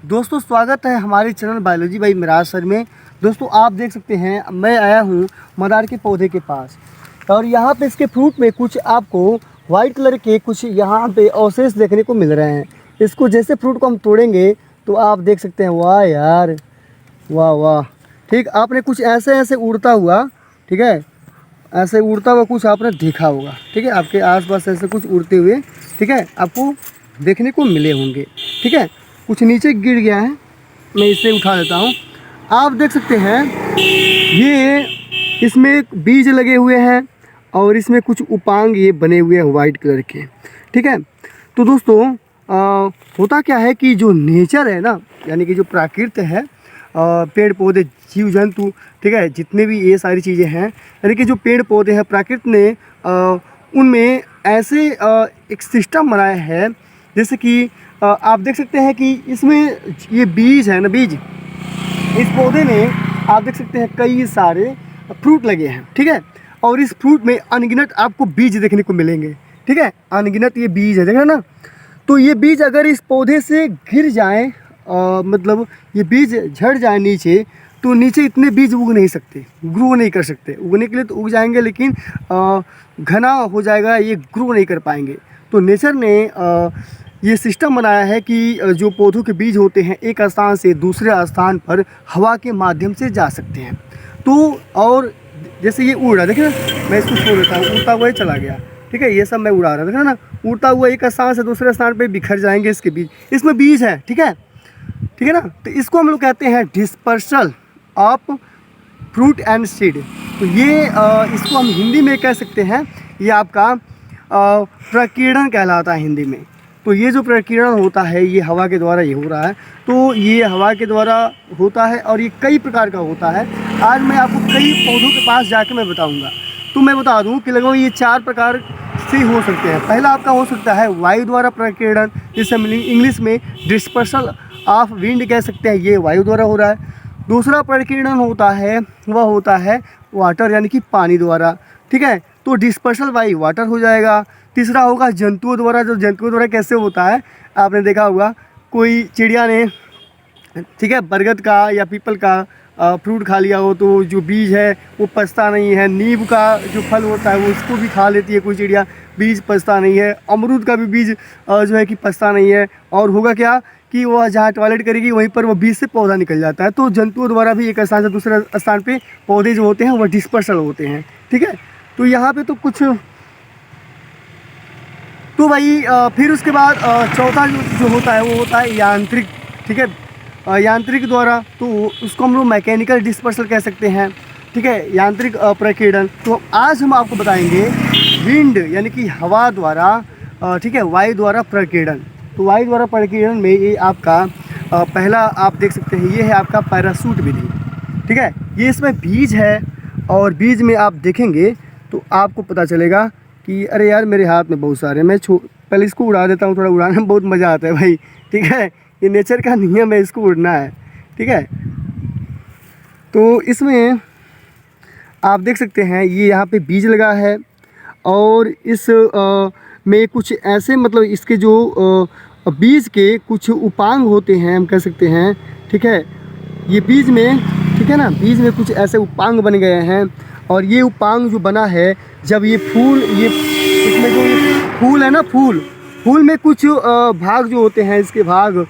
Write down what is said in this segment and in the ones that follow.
दोस्तों स्वागत है हमारे channel biology by Miraj sir में। दोस्तों आप देख सकते हैं मैं आया हूँ मदार के पौधे के पास और यहाँ पे इसके फ्रूट में कुछ आपको वाइट कलर के कुछ यहाँ पे अवशेष देखने को मिल रहे हैं। इसको जैसे फ्रूट को हम तोड़ेंगे तो आप देख सकते हैं, वाह यार वाह वाह। ठीक, आपने कुछ ऐसे ऐसे उड़ता हुआ, ठीक है, ऐसे उड़ता हुआ कुछ आपने देखा होगा। ठीक है, आपके आसपास ऐसे कुछ उड़ते हुए, ठीक है, आपको देखने को मिले होंगे। ठीक है, कुछ नीचे गिर गया है, मैं इसे उठा देता हूँ। आप देख सकते हैं ये इसमें बीज लगे हुए हैं और इसमें कुछ उपांग ये बने हुए हैं वाइट कलर के। ठीक है, तो दोस्तों होता क्या है कि जो नेचर है ना, यानी कि जो प्राकृत है, पेड़ पौधे जीव जंतु, ठीक है, जितने भी ये सारी चीज़ें हैं, यानी कि जो पेड़ पौधे हैं प्रकृति ने उनमें ऐसे एक सिस्टम बनाया है। जैसे कि आप देख सकते हैं कि इसमें ये बीज है ना, बीज इस पौधे में आप देख सकते हैं कई सारे फ्रूट लगे हैं। ठीक है, और इस फ्रूट में अनगिनत आपको बीज देखने को मिलेंगे। ठीक है, अनगिनत ये बीज है, देख रहे ना। तो ये बीज अगर इस पौधे से गिर जाए, मतलब ये बीज झड़ जाए नीचे, तो नीचे इतने बीज उग नहीं सकते, ग्रो नहीं कर सकते। उगने के लिए तो उग जाएंगे लेकिन घना हो जाएगा, ये ग्रो नहीं कर पाएंगे। तो नेचर ने ये सिस्टम बनाया है कि जो पौधों के बीज होते हैं एक स्थान से दूसरे स्थान पर हवा के माध्यम से जा सकते हैं। तो और जैसे ये उड़ रहा है, देखिए ना, मैं इसको छोड़ देता हूँ, उड़ता हुआ ही चला गया। ठीक है, ये सब मैं उड़ा रहा था ना, उड़ता हुआ एक स्थान से दूसरे स्थान पे बिखर जाएंगे इसके बीज। इसमें बीज है, ठीक है, ठीक है ना। तो इसको हम लोग कहते हैं dispersal of fruit and seed. तो ये इसको हम हिंदी में कह सकते हैं, ये आपका प्रकीर्णन कहलाता है हिंदी में। तो ये जो प्रकीर्णन होता है ये हवा के द्वारा ये हो रहा है। तो ये हवा के द्वारा होता है और ये कई प्रकार का होता है। आज मैं आपको कई पौधों के पास जाकर मैं बताऊंगा। तो मैं बता दूं कि लगभग ये 4 प्रकार से हो सकते हैं। पहला आपका हो सकता है वायु द्वारा प्रकीर्णन, जिसे हम इंग्लिश में डिस्पर्सल ऑफ विंड कह सकते हैं, ये वायु द्वारा हो रहा है। दूसरा प्रकीर्णन होता है वह होता है वाटर, यानी कि पानी द्वारा। ठीक है, तो डिस्पर्सल बाई वाटर हो जाएगा। तीसरा होगा जंतुओं द्वारा। जो जंतुओं द्वारा कैसे होता है, आपने देखा होगा कोई चिड़िया ने, ठीक है, बरगद का या पीपल का फ्रूट खा लिया हो तो जो बीज है वो पचता नहीं है। नींबू का जो फल होता है वो उसको भी खा लेती है कोई चिड़िया, बीज पचता नहीं है। अमरूद का भी बीज जो है कि पचता नहीं है। और होगा क्या कि वह जहाँ टॉयलेट करेगी वहीं पर वो बीज से पौधा निकल जाता है। तो जंतुओं द्वारा भी एक स्थान से दूसरे स्थान पे पौधे जो होते हैं वह डिस्पर्सल होते हैं। ठीक है, तो यहाँ पे तो कुछ, तो भाई फिर उसके बाद चौथा जो होता है वो होता है यांत्रिक। ठीक है, यांत्रिक द्वारा, तो उसको हम लोग मैकेनिकल डिस्पर्सल कह सकते हैं। ठीक है, यांत्रिक प्रकीर्णन। तो आज हम आपको बताएंगे विंड, यानी कि हवा द्वारा, ठीक है, वायु द्वारा प्रकीर्णन। तो वायु द्वारा प्रकीर्णन में ये आपका पहला आप देख सकते हैं, ये है आपका पैराशूट विधि। ठीक है, ये इसमें बीज है और बीज में आप देखेंगे तो आपको पता चलेगा कि अरे यार मेरे हाथ में बहुत सारे, मैं पहले इसको उड़ा देता हूँ, थोड़ा उड़ाने में बहुत मज़ा आता है भाई। ठीक है, ये नेचर का नियम है, इसको उड़ना है। ठीक है, तो इसमें आप देख सकते हैं ये यहाँ पे बीज लगा है और इस में कुछ ऐसे, मतलब इसके जो बीज के कुछ उपांग होते हैं हम कह सकते हैं। ठीक है, ये बीज में, ठीक है ना, बीज में कुछ ऐसे उपांग बन गए हैं और ये उपांग जो बना है, जब ये फूल, ये इसमें जो ये फूल है ना, फूल में कुछ भाग जो होते हैं, इसके भाग,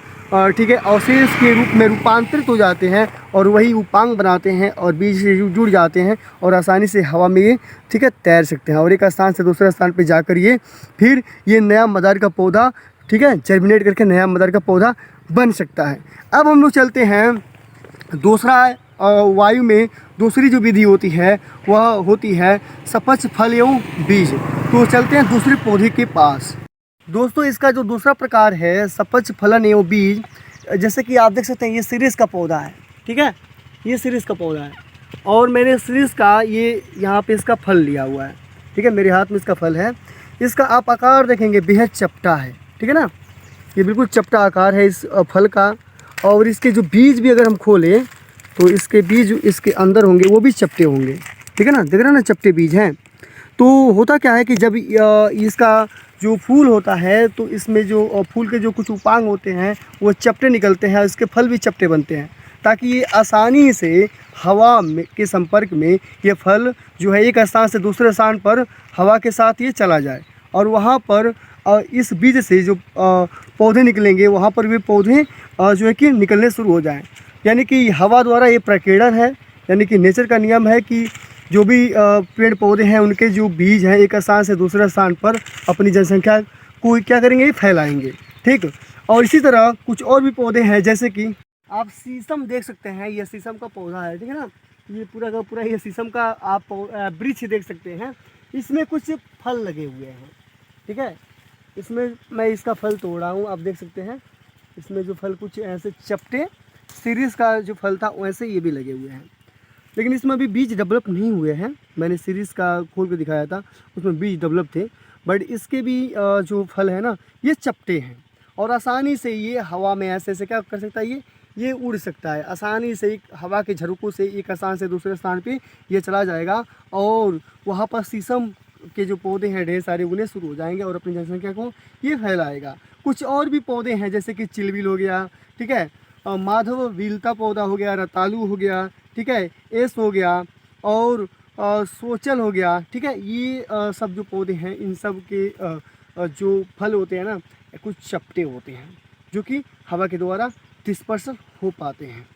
ठीक है, अवशेष के रूप में रूपांतरित हो जाते हैं और वही उपांग बनाते हैं और बीज से जुड़ जाते हैं और आसानी से हवा में ये, ठीक है, तैर सकते हैं और एक स्थान से दूसरे स्थान पर जाकर ये फिर ये नया मदार का पौधा, ठीक है, जर्मिनेट करके नया मदार का पौधा बन सकता है। अब हम लोग चलते हैं दूसरा, वायु में दूसरी जो विधि होती है वह होती है सपच फल एवं बीज। तो चलते हैं दूसरे पौधे के पास। दोस्तों इसका जो दूसरा प्रकार है सपच फलन एवं बीज, जैसे कि आप देख सकते हैं ये सीरीज का पौधा है। ठीक है, ये सीरीज का पौधा है और मैंने सीरीज का ये यहाँ पे इसका फल लिया हुआ है। ठीक है, मेरे हाथ में इसका फल है। इसका आप आकार देखेंगे बेहद चपटा है। ठीक है ना, ये बिल्कुल चपटा आकार है इस फल का। और इसके जो बीज भी अगर हम खोलें तो इसके बीज इसके अंदर होंगे, वो भी चपटे होंगे। ठीक है ना, देख रहे हैं ना, चपटे बीज हैं। तो होता क्या है कि जब इसका जो फूल होता है तो इसमें जो फूल के जो कुछ उपांग होते हैं वो चपटे निकलते हैं, इसके फल भी चपटे बनते हैं, ताकि ये आसानी से हवा में के संपर्क में ये फल जो है एक स्थान से दूसरे स्थान पर हवा के साथ ये चला जाए, और वहाँ पर इस बीज से जो पौधे निकलेंगे वहाँ पर भी पौधे जो है कि निकलने शुरू हो जाएं। यानी कि हवा द्वारा ये प्रकीर्णन है, यानी कि नेचर का नियम है कि जो भी पेड़ पौधे हैं उनके जो बीज हैं एक स्थान से दूसरे स्थान पर अपनी जनसंख्या को क्या करेंगे, फैलाएंगे। ठीक। और इसी तरह कुछ और भी पौधे हैं, जैसे कि आप शीशम देख सकते हैं, यह शीशम का पौधा है, ठीक है ना। ये पूरा का पूरा ये शीशम का आप वृक्ष देख सकते हैं, इसमें कुछ फल लगे हुए हैं। ठीक है, इसमें मैं इसका फल तोड़ा हूँ, आप देख सकते हैं इसमें जो फल कुछ ऐसे चपटे सीरीज का जो फल था वैसे ये भी लगे हुए हैं, लेकिन इसमें अभी बीज डेवलप नहीं हुए हैं। मैंने सीरीज़ का खोल के दिखाया था, उसमें बीज डेवलप थे, बट इसके भी जो फल है ना ये चपटे हैं, और आसानी से ये हवा में ऐसे ऐसे क्या कर सकता है, ये उड़ सकता है आसानी से। एक हवा के झरोकों से एक स्थान से दूसरे स्थान पे ये चला जाएगा, और वहाँ पर शीशम के जो पौधे हैं ढेर सारे उन्हें शुरू हो जाएंगे और अपनी जनसंख्या को ये फैलाएगा। कुछ और भी पौधे हैं, जैसे कि चिलबिल हो गया, ठीक है, माधव विलता पौधा हो गया, रतालू हो गया, ठीक है, एस हो गया, और सोचल हो गया। ठीक है, ये सब जो पौधे हैं इन सब के जो फल होते हैं ना कुछ चपटे होते हैं, जो कि हवा के द्वारा डिस्पर्सल हो पाते हैं।